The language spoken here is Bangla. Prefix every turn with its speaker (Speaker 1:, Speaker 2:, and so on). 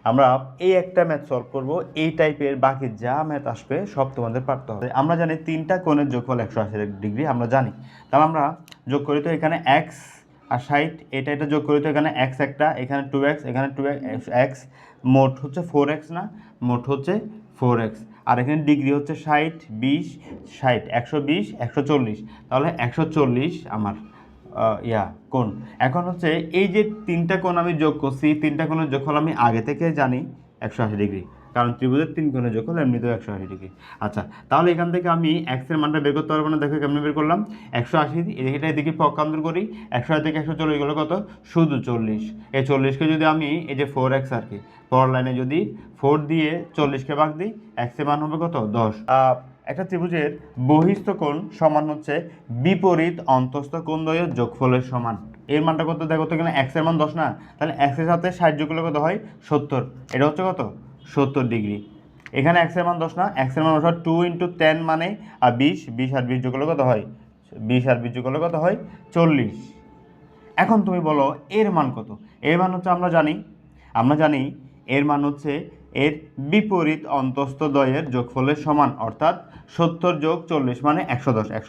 Speaker 1: আমরা এই একটা ম্যাথ সলভ করব, এই টাইপের বাকি যা ম্যাথ আসবে সব তোমাদের পারতে হবে। আমরা জানি তিনটা কোণের যোগফল 180 ডিগ্রি, আমরা জানি। তাহলে আমরা যোগ করি তো এখানে এক্স আর 60, এটা যোগ করি তো এখানে এক্স একটা, এখানে 2x, এখানে 2x, মোট হচ্ছে 4x না, মোট হচ্ছে 4x। আর এখানে ডিগ্রি হচ্ছে 60, 20, 60, 120, 140, তাহলে 140 আমার কোণ। এখন হচ্ছে এই যে তিনটা কোণ আমি যোগ করছি, তিনটা কোণের যোগফল আমি আগে থেকে জানি 180 ডিগ্রি, কারণ ত্রিভুজের তিন কোণের যোগফল এমনিতেও 180 ডিগ্রি। আচ্ছা, তাহলে এখান থেকে আমি এক্সের মানটা বের করতে পারবো না, দেখো কেমন বের করলাম। 180, এটা এদিকে পক্ষান্তর করি, 180 থেকে 140 গেলো কত, শুধু 40। এই 40কে যদি আমি এই যে 4x আর কি, পরের লাইনে যদি 4 দিয়ে 40কে ভাগ দিই, এক্সের মান হবে কত, 10। একটা ত্রিভুজের বহিস্থ কোণ সমান হচ্ছে বিপরীত অন্তস্থ কোণদ্বয়ের যোগফলের সমান। এর মানটা কত দেখো তো, এখানে এক্স এর মান 10 না, তাহলে এক্স এর সাথে 60 যোগ করলে কত হয়, 70। এটা হচ্ছে কত, 70 ডিগ্রি। এখানে এক্স এর মান 10 না, এক্স এর মান 2 × 10 মানে আর 20, 20 আর 20 যোগ করলে কত হয়, 20 আর 20 যোগ করলে কত হয়, 40। এখন তুমি বলো এর মান কত। এর মান হচ্ছে আমরা জানি এর মান হচ্ছে এর বিপরীত অন্তস্থ দ্বয়ের যোগফলের সমান, অর্থাৎ 70 যোগ 40 মানে 110।